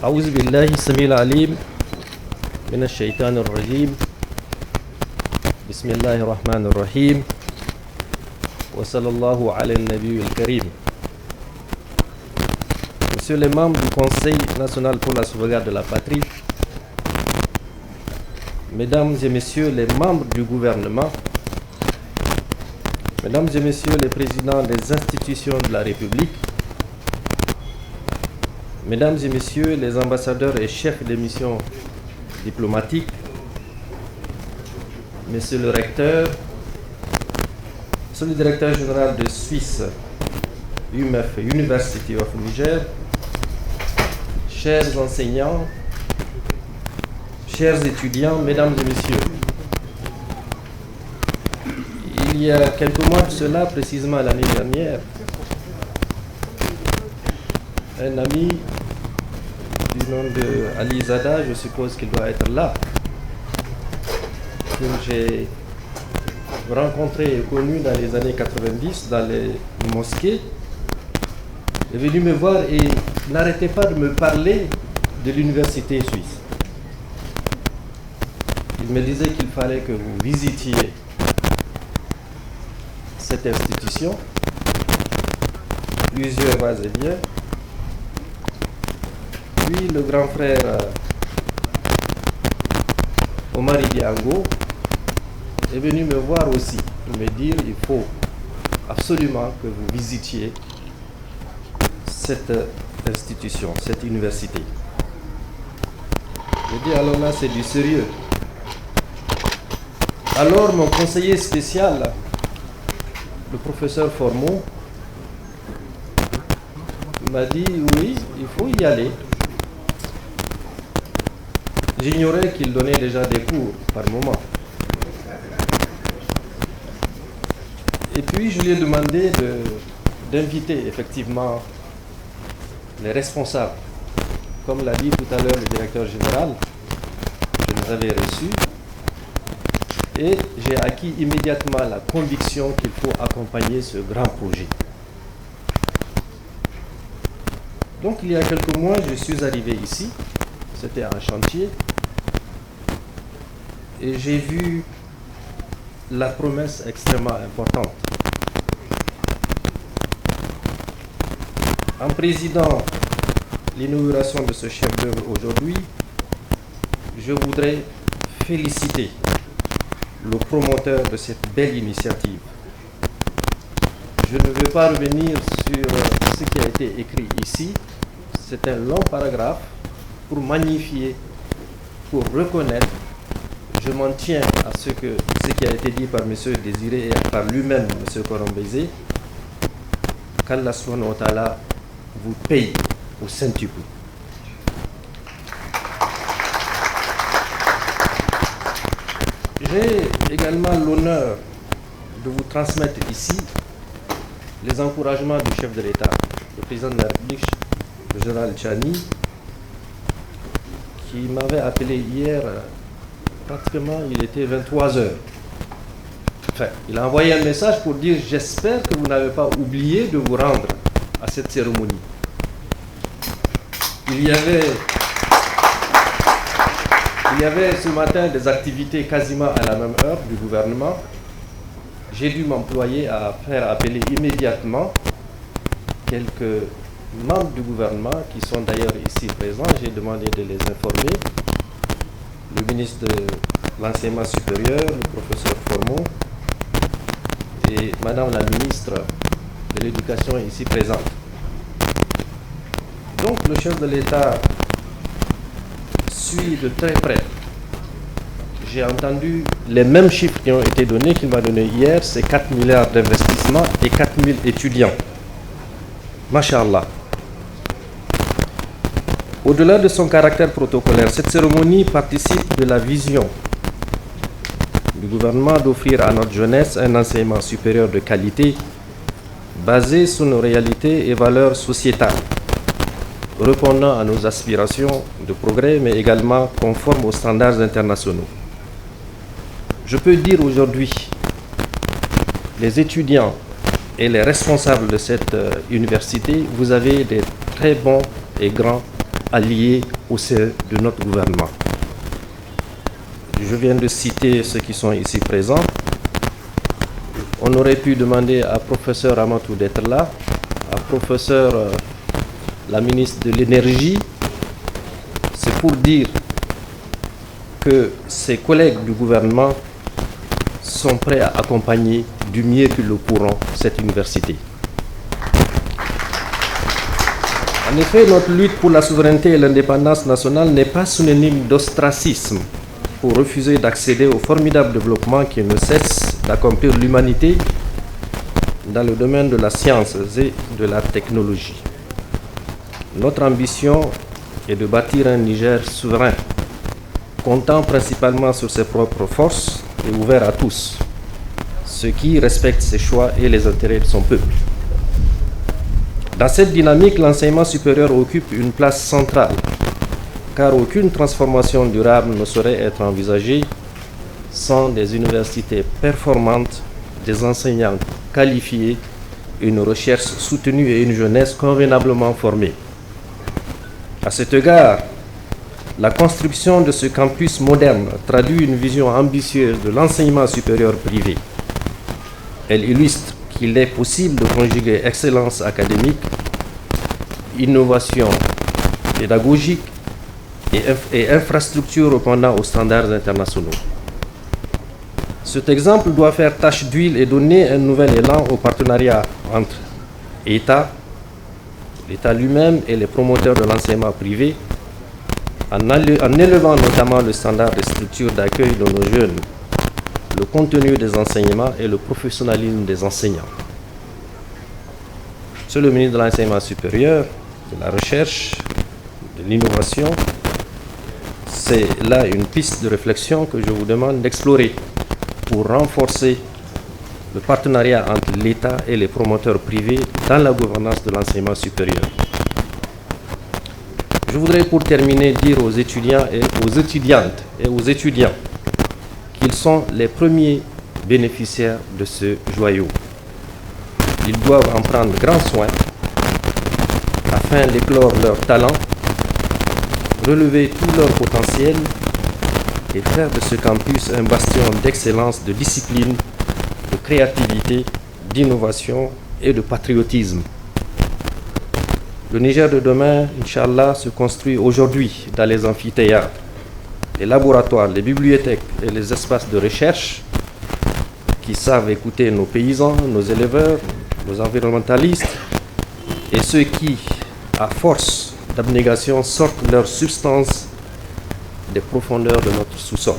أعوذ بالله السميع العليم من الشيطان الرجيم بسم الله الرحمن الرحيم وصلى الله على النبي الكريم. Monsieur les membres du Conseil national pour la sauvegarde de la patrie, Mesdames et Messieurs les membres du gouvernement, Mesdames et Messieurs les présidents des institutions de la République, Mesdames et Messieurs les ambassadeurs et chefs des missions diplomatiques, Monsieur le recteur, Monsieur le directeur général de Suisse, UMF, University of Niger, chers enseignants, chers étudiants, Mesdames et Messieurs, il y a quelques mois de cela, précisément l'année dernière, un ami du nom de Ali Zada, je suppose qu'il doit être là, que j'ai rencontré et connu dans les années 90 dans les mosquées, est venu me voir et n'arrêtait pas de me parler de l'université suisse. Il me disait qu'il fallait que vous visitiez cette institution, plusieurs va-et-vient. Puis le grand frère Omar Diango est venu me voir aussi, me dire il faut absolument que vous visitiez cette institution, cette université. Je dis alors là c'est du sérieux. Alors mon conseiller spécial, le professeur Formon, m'a dit oui, il faut y aller. J'ignorais qu'il donnait déjà des cours par moment. Et puis je lui ai demandé d'inviter effectivement les responsables. Comme l'a dit tout à l'heure le directeur général, je les avais reçus et j'ai acquis immédiatement la conviction qu'il faut accompagner ce grand projet. Donc il y a quelques mois, je suis arrivé ici, c'était un chantier, et j'ai vu la promesse extrêmement importante. En présidant l'inauguration de ce chef d'œuvre aujourd'hui, je voudrais féliciter le promoteur de cette belle initiative. Je ne vais pas revenir sur ce qui a été écrit ici. C'est un long paragraphe pour magnifier, pour reconnaître. Je m'en tiens à ce qui a été dit par M. Désiré et par lui-même, M. Korombézé, qu'Allah subhanahu wa ta'ala vous paye au centuple. J'ai également l'honneur de vous transmettre ici les encouragements du chef de l'État, le président de la République, le général Tchani, qui m'avait appelé hier, pratiquement il était 23 heures. Enfin, il a envoyé un message pour dire « J'espère que vous n'avez pas oublié de vous rendre à cette cérémonie ». Il y avait ce matin des activités quasiment à la même heure du gouvernement. J'ai dû m'employer à faire appeler immédiatement quelques membres du gouvernement qui sont d'ailleurs ici présents. J'ai demandé de les informer. Le ministre de l'Enseignement supérieur, le professeur Formon, et Madame la ministre de l'Éducation ici présente. Donc le chef de l'État suit de très près. J'ai entendu les mêmes chiffres qui ont été donnés, qu'il m'a donné hier, c'est 4 milliards d'investissements et 4000 étudiants. Masha'Allah. Au-delà de son caractère protocolaire, cette cérémonie participe de la vision du gouvernement d'offrir à notre jeunesse un enseignement supérieur de qualité basé sur nos réalités et valeurs sociétales, répondant à nos aspirations de progrès, mais également conformes aux standards internationaux. Je peux dire aujourd'hui, les étudiants et les responsables de cette université, vous avez des très bons et grands alliés au sein de notre gouvernement. Je viens de citer ceux qui sont ici présents. On aurait pu demander à professeur Amatou d'être là, à professeur la ministre de l'Énergie. C'est pour dire que ses collègues du gouvernement sont prêts à accompagner du mieux qu'ils le pourront cette université. En effet, notre lutte pour la souveraineté et l'indépendance nationale n'est pas synonyme d'ostracisme pour refuser d'accéder au formidable développement qui ne cesse d'accomplir l'humanité dans le domaine de la science et de la technologie. Notre ambition est de bâtir un Niger souverain, comptant principalement sur ses propres forces et ouvert à tous, ce qui respecte ses choix et les intérêts de son peuple. Dans cette dynamique, l'enseignement supérieur occupe une place centrale, car aucune transformation durable ne saurait être envisagée sans des universités performantes, des enseignants qualifiés, une recherche soutenue et une jeunesse convenablement formée. À cet égard, la construction de ce campus moderne traduit une vision ambitieuse de l'enseignement supérieur privé. Elle illustre qu'il est possible de conjuguer excellence académique, innovation pédagogique et infrastructures répondant aux standards internationaux. Cet exemple doit faire tache d'huile et donner un nouvel élan au partenariat entre l'État lui-même et les promoteurs de l'enseignement privé, en élevant notamment le standard des structures d'accueil de nos jeunes, le contenu des enseignements et le professionnalisme des enseignants. Monsieur le ministre de l'Enseignement supérieur, de la Recherche, de l'Innovation, c'est là une piste de réflexion que je vous demande d'explorer pour renforcer le partenariat entre l'État et les promoteurs privés dans la gouvernance de l'enseignement supérieur. Je voudrais pour terminer dire aux étudiants et aux étudiantes et aux étudiants qu'ils sont les premiers bénéficiaires de ce joyau. Ils doivent en prendre grand soin afin d'éclore leurs talents, relever tout leur potentiel et faire de ce campus un bastion d'excellence, de discipline, de créativité, d'innovation et de patriotisme. Le Niger de demain, Inch'Allah, se construit aujourd'hui dans les amphithéâtres, les laboratoires, les bibliothèques et les espaces de recherche qui savent écouter nos paysans, nos éleveurs, nos environnementalistes et ceux qui, à force d'abnégation, sortent leur substance des profondeurs de notre sous-sol.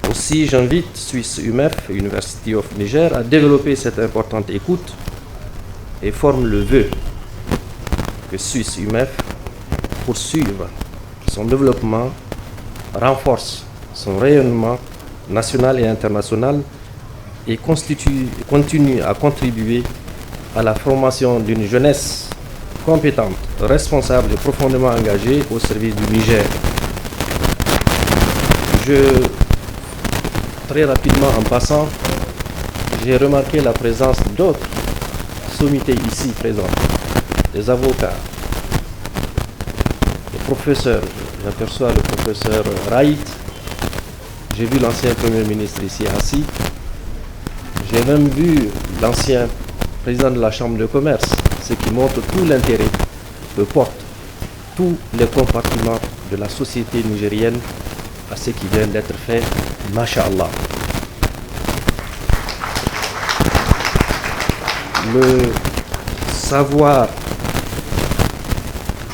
Aussi, j'invite Suisse UMEF, University of Niger, à développer cette importante écoute et forme le vœu que Suisse UMEF poursuive son développement, renforce son rayonnement national et international et continue à contribuer à la formation d'une jeunesse compétente, responsable et profondément engagée au service du Niger. Très rapidement en passant, j'ai remarqué la présence d'autres sommités ici présents, des avocats, des professeurs. J'aperçois le professeur Raït, j'ai vu l'ancien Premier ministre ici assis, j'ai même vu l'ancien président de la Chambre de commerce, ce qui montre tout l'intérêt que portent tous les compartiments de la société nigérienne à ce qui vient d'être fait, Masha'Allah. Le savoir,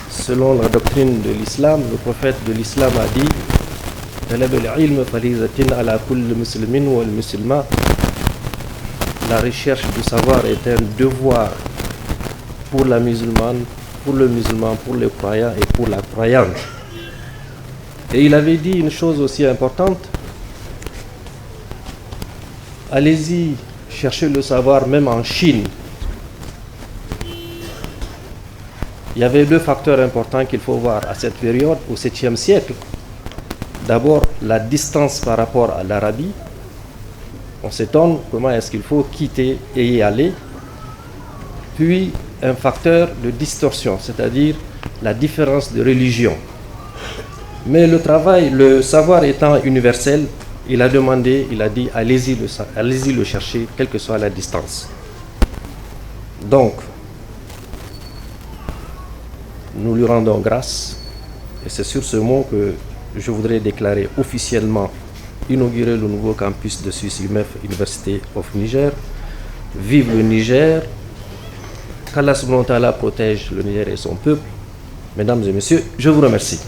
selon la doctrine de l'islam, le prophète de l'islam a dit la recherche du savoir est un devoir pour la musulmane, pour le musulman, pour le croyant et pour la croyante. Et il avait dit une chose aussi importante, allez-y chercher le savoir même en Chine. Il y avait deux facteurs importants qu'il faut voir à cette période, au 7e siècle. D'abord, la distance par rapport à l'Arabie. On s'étonne comment est-ce qu'il faut quitter et y aller. Puis, un facteur de distorsion, c'est-à-dire la différence de religion. Mais le savoir étant universel, il a demandé, il a dit, allez-y le chercher, quelle que soit la distance. Donc, nous lui rendons grâce, et c'est sur ce mot que je voudrais déclarer officiellement inaugurer le nouveau campus de SUISS-UMEF, University of Niger. Vive le Niger, qu'Allah subhanahu wa ta'ala protège le Niger et son peuple. Mesdames et messieurs, je vous remercie.